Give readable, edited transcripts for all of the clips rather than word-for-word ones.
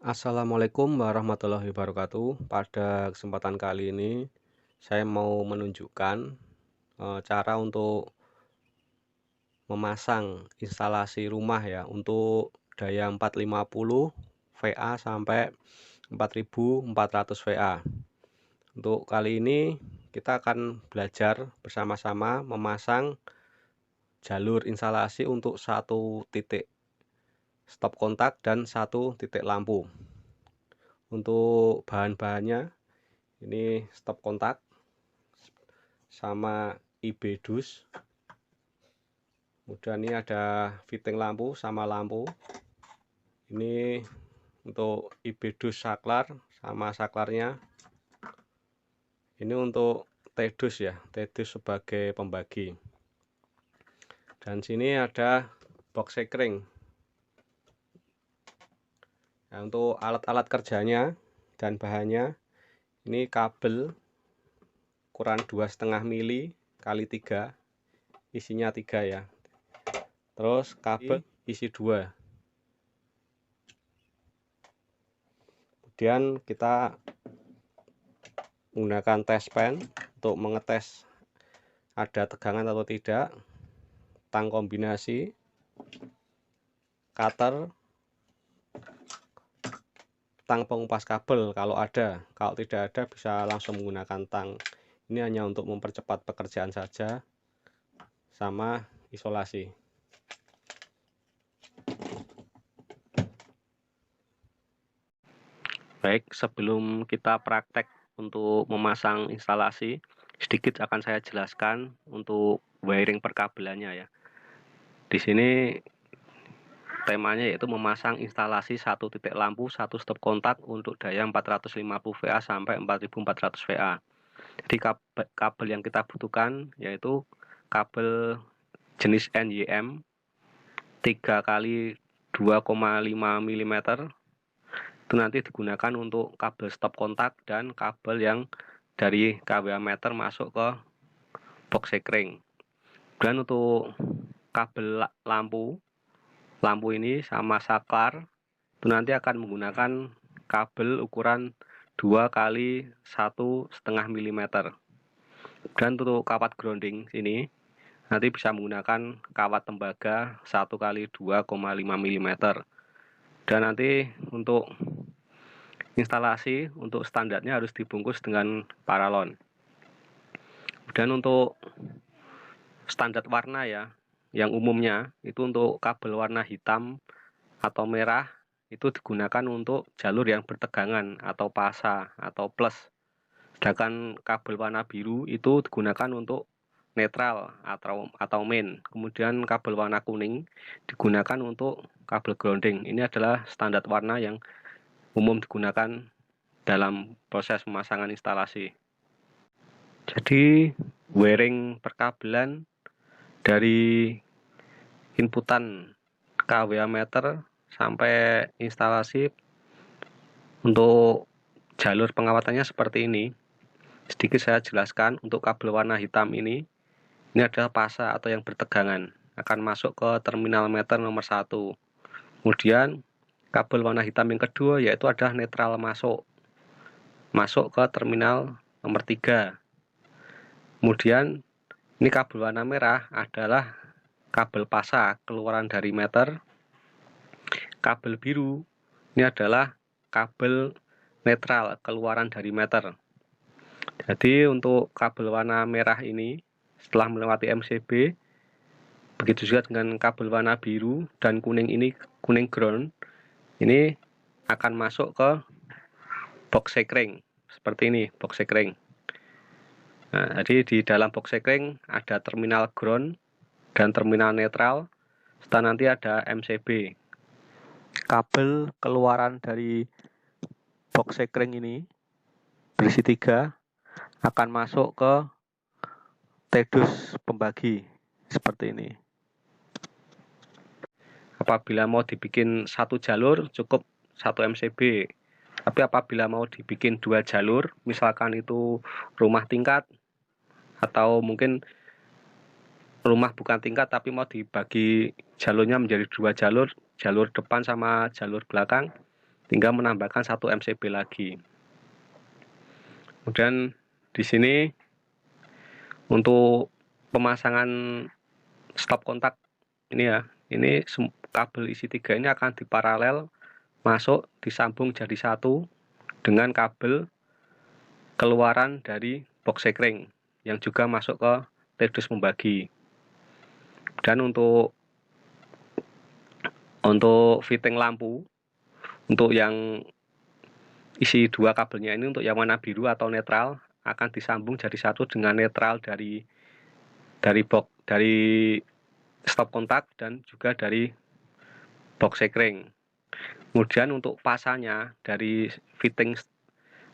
Assalamualaikum warahmatullahi wabarakatuh. Pada kesempatan kali ini, saya mau menunjukkan cara untuk memasang instalasi rumah ya untuk daya 450 VA sampai 4400 VA. Untuk kali ini kita akan belajar bersama-sama memasang jalur instalasi untuk satu titik stop kontak dan satu titik lampu. Untuk bahan-bahannya ini stop kontak sama IB dus. Kemudian ini ada fitting lampu sama lampu. Ini untuk IB dus saklar sama saklarnya. Ini untuk T-dus ya, T-dus sebagai pembagi. Dan sini ada box sekring. Nah, untuk alat-alat kerjanya dan bahannya, ini kabel ukuran 2,5 mili kali 3, isinya 3 ya. Terus kabel isi 2. Kemudian kita menggunakan test pen untuk mengetes ada tegangan atau tidak, tang kombinasi, cutter, tang pengupas kabel kalau ada. Kalau tidak ada bisa langsung menggunakan tang. Ini hanya untuk mempercepat pekerjaan saja, sama isolasi. Baik, sebelum kita praktek untuk memasang instalasi, sedikit akan saya jelaskan untuk wiring perkabelannya ya. Di sini temanya yaitu memasang instalasi satu titik lampu, satu stop kontak untuk daya 450 VA sampai 4400 VA. Jadi kabel yang kita butuhkan yaitu kabel jenis NYM 3 kali 2,5 mm. Itu nanti digunakan untuk kabel stop kontak dan kabel yang dari kWh meter masuk ke box sekring. Dan untuk kabel lampu ini sama saklar itu nanti akan menggunakan kabel ukuran 2 kali 1,5 mm. Dan untuk kawat grounding ini nanti bisa menggunakan kawat tembaga 1 kali 2,5 mm. Dan nanti untuk instalasi untuk standarnya harus dibungkus dengan paralon. Dan untuk standar warna ya, yang umumnya itu untuk kabel warna hitam atau merah itu digunakan untuk jalur yang bertegangan atau pasa atau plus. Sedangkan kabel warna biru itu digunakan untuk netral atau main. Kemudian kabel warna kuning digunakan untuk kabel grounding. Ini adalah standar warna yang umum digunakan dalam proses pemasangan instalasi. Jadi wiring perkabelan dari inputan kWh meter sampai instalasi untuk jalur pengawatannya seperti ini. Sedikit saya jelaskan untuk kabel warna hitam ini adalah pasa atau yang bertegangan, akan masuk ke terminal meter nomor 1. Kemudian kabel warna hitam yang kedua yaitu adalah netral masuk ke terminal nomor 3. Kemudian ini kabel warna merah adalah kabel pasa keluaran dari meter. Kabel biru ini adalah kabel netral keluaran dari meter. Jadi untuk kabel warna merah ini setelah melewati MCB, begitu juga dengan kabel warna biru dan kuning ini, kuning ground, ini akan masuk ke box sekring seperti ini, box sekring. Nah, jadi di dalam box sekring ada terminal ground dan terminal netral, serta nanti ada MCB. Kabel keluaran dari box sekring ini berisi 3 akan masuk ke T-dus pembagi seperti ini. Apabila mau dibikin satu jalur cukup 1 MCB. Tapi apabila mau dibikin 2 jalur, misalkan itu rumah tingkat atau mungkin rumah bukan tingkat tapi mau dibagi jalurnya menjadi 2 jalur, jalur depan sama jalur belakang, tinggal menambahkan 1 MCB lagi. Kemudian di sini untuk pemasangan stop kontak ini ya, ini kabel isi 3 ini akan diparalel masuk disambung jadi satu dengan kabel keluaran dari box sekring yang juga masuk ke tedus pembagi. Dan untuk fitting lampu, untuk yang isi 2 kabelnya ini, untuk yang warna biru atau netral akan disambung jadi satu dengan netral dari stop kontak dan juga dari box sekring. Kemudian untuk pasanya dari fitting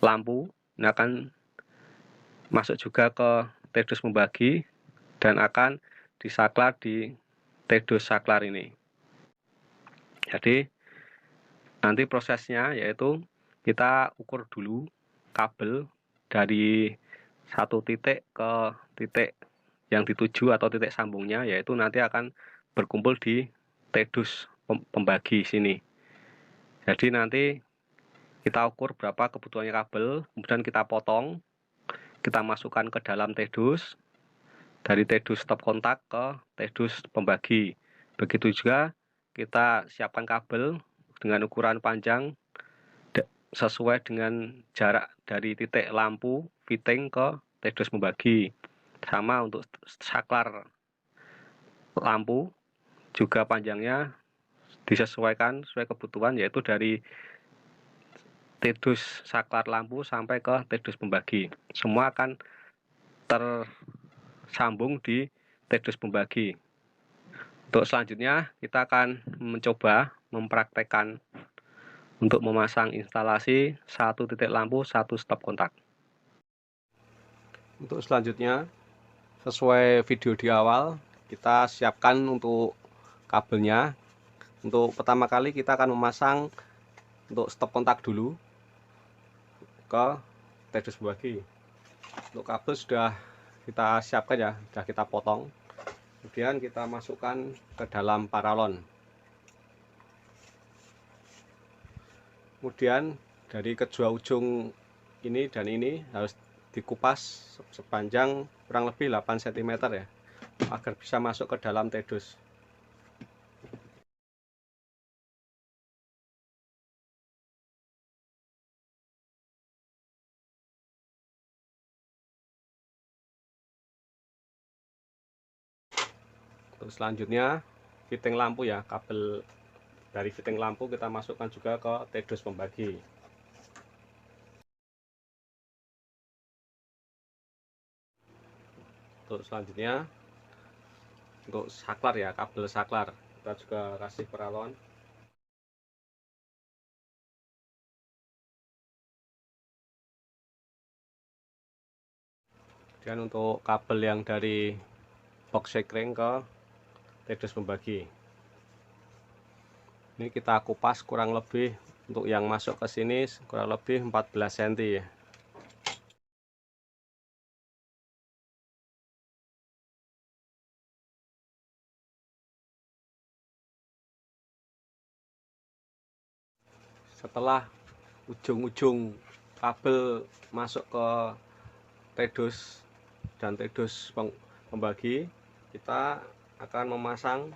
lampu ini akan masuk juga ke tedus pembagi dan akan disaklar di tedus saklar ini. Jadi nanti prosesnya yaitu kita ukur dulu kabel dari satu titik ke titik yang dituju atau titik sambungnya, yaitu nanti akan berkumpul di tedus pembagi sini. Jadi nanti kita ukur berapa kebutuhannya kabel, kemudian kita potong, kita masukkan ke dalam tedus, dari tedus stop kontak ke tedus pembagi. Begitu juga kita siapkan kabel dengan ukuran panjang sesuai dengan jarak dari titik lampu fitting ke tedus pembagi. Sama untuk saklar lampu juga panjangnya disesuaikan sesuai kebutuhan, yaitu dari tedus saklar lampu sampai ke tedus pembagi. Semua akan tersambung di tedus pembagi. Untuk selanjutnya kita akan mencoba mempraktekkan untuk memasang instalasi satu titik lampu, satu stop kontak. Untuk selanjutnya, sesuai video di awal, kita siapkan untuk kabelnya. Untuk pertama kali kita akan memasang untuk stop kontak dulu ke tedus pembagi. Untuk kabel sudah kita siapkan ya, sudah kita potong. Kemudian kita masukkan ke dalam paralon. Kemudian dari kedua ujung ini dan ini harus dikupas sepanjang kurang lebih 8 cm ya, agar bisa masuk ke dalam tedus. Untuk selanjutnya fitting lampu ya, kabel dari fitting lampu kita masukkan juga ke tedus pembagi. Untuk selanjutnya untuk saklar ya, kabel saklar kita juga kasih paralon. Dan untuk kabel yang dari box sekring ke tedus pembagi, ini kita kupas kurang lebih untuk yang masuk ke sini kurang lebih 14 cm ya. Setelah ujung-ujung kabel masuk ke tedus dan tedus pembagi, kita akan memasang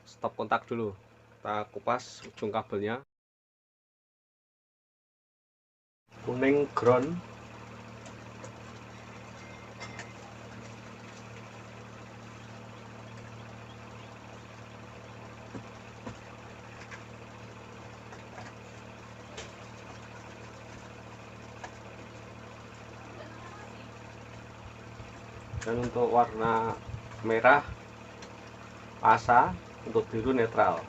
stop kontak dulu. Kita kupas ujung kabelnya. Kuning ground, dan untuk warna merah pasa, untuk biru netral.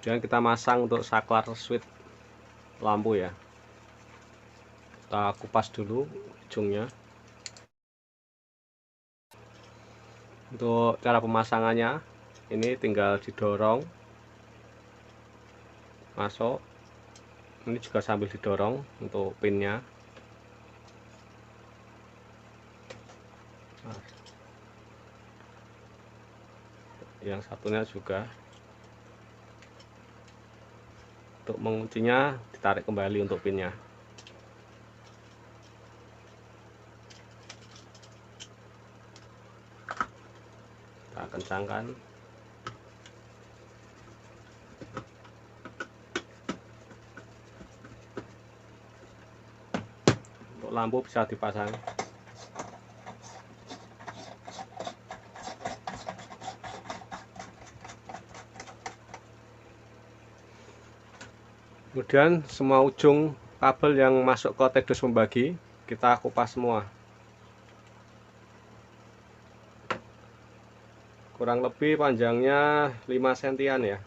Kemudian kita masang untuk saklar switch lampu ya, kita kupas dulu ujungnya. Untuk cara pemasangannya, ini tinggal didorong masuk. Ini juga sambil didorong untuk pinnya. Nah, yang satunya juga. Untuk menguncinya ditarik kembali untuk pinnya. Kita kencangkan. Untuk lampu bisa dipasang. Kemudian semua ujung kabel yang masuk ke tedus pembagi kita kupas semua. Kurang lebih panjangnya 5 sentian ya.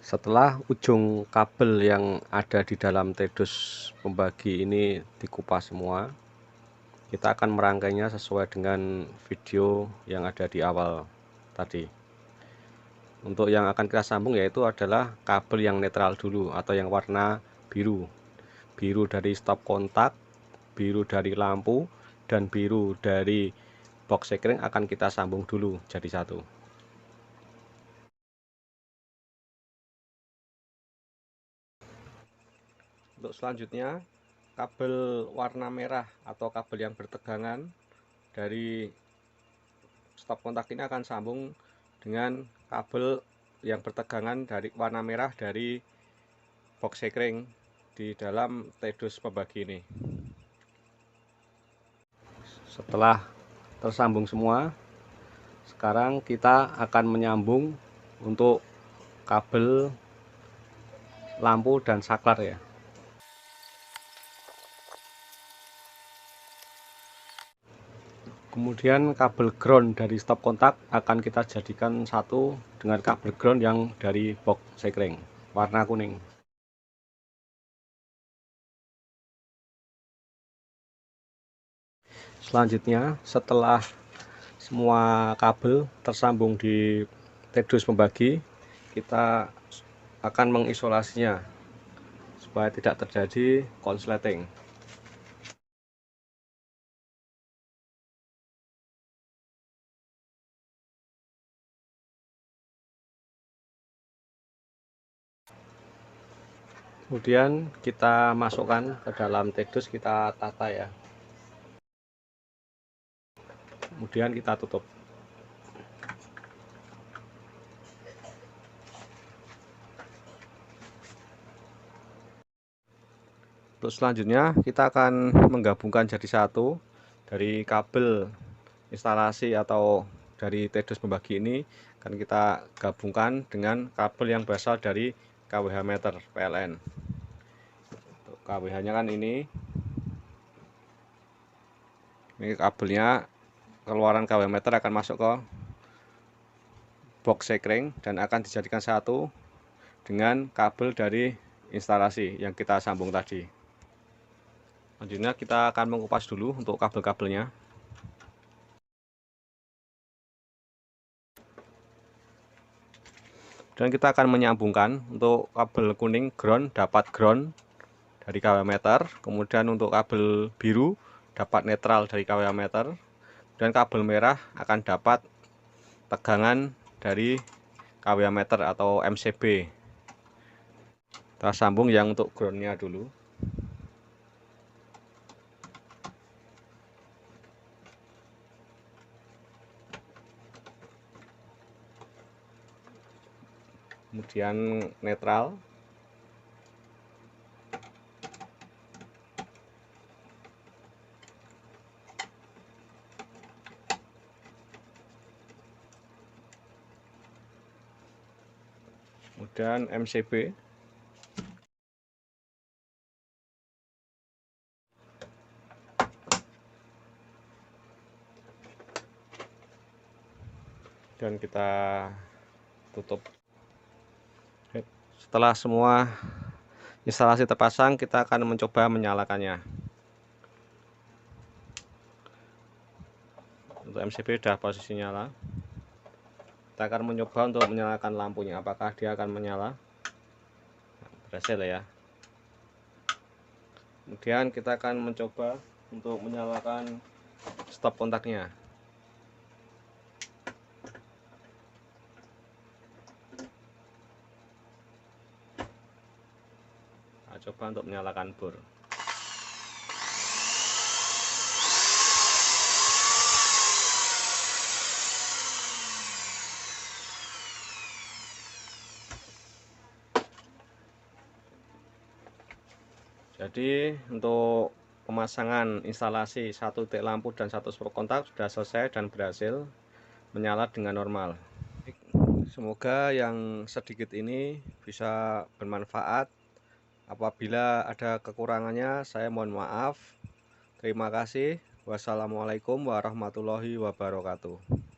Setelah ujung kabel yang ada di dalam tedus pembagi ini dikupas semua, kita akan merangkainya sesuai dengan video yang ada di awal tadi. Untuk yang akan kita sambung yaitu adalah kabel yang netral dulu atau yang warna biru. Biru dari stop kontak, biru dari lampu, dan biru dari box sekring akan kita sambung dulu jadi satu. Untuk selanjutnya, kabel warna merah atau kabel yang bertegangan dari stop kontak ini akan sambung dengan kabel yang bertegangan dari warna merah dari box sekring di dalam tedus pembagi ini. Setelah tersambung semua, sekarang kita akan menyambung untuk kabel lampu dan saklar ya. Kemudian kabel ground dari stop kontak akan kita jadikan satu dengan kabel ground yang dari box sekring warna kuning. Selanjutnya, setelah semua kabel tersambung di tedus pembagi, kita akan mengisolasinya supaya tidak terjadi konsleting. Kemudian kita masukkan ke dalam tedus, kita tata ya. Kemudian kita tutup. Untuk selanjutnya kita akan menggabungkan jadi satu dari kabel instalasi atau dari tedus pembagi ini akan kita gabungkan dengan kabel yang berasal dari KWH meter PLN. KWH nya kan ini kabelnya, keluaran KWH meter akan masuk ke box sekring dan akan dijadikan satu dengan kabel dari instalasi yang kita sambung tadi. Selanjutnya kita akan mengupas dulu untuk kabel-kabelnya. Dan kita akan menyambungkan untuk kabel kuning ground dapat ground dari KWH meter, kemudian untuk kabel biru dapat netral dari KWH meter, dan kabel merah akan dapat tegangan dari KWH meter atau MCB. Kita sambung yang untuk groundnya dulu. Kemudian netral. Kemudian MCB. Dan kita tutup. Setelah semua instalasi terpasang, kita akan mencoba menyalakannya. Untuk MCB sudah posisi nyala. Kita akan mencoba untuk menyalakan lampunya, apakah dia akan menyala. Berhasil ya. Kemudian kita akan mencoba untuk menyalakan stop kontaknya. Nah, coba untuk menyalakan bor. Jadi untuk pemasangan instalasi satu titik lampu dan satu stop kontak sudah selesai dan berhasil menyala dengan normal. Semoga yang sedikit ini bisa bermanfaat. Apabila ada kekurangannya, saya mohon maaf. Terima kasih. Wassalamualaikum warahmatullahi wabarakatuh.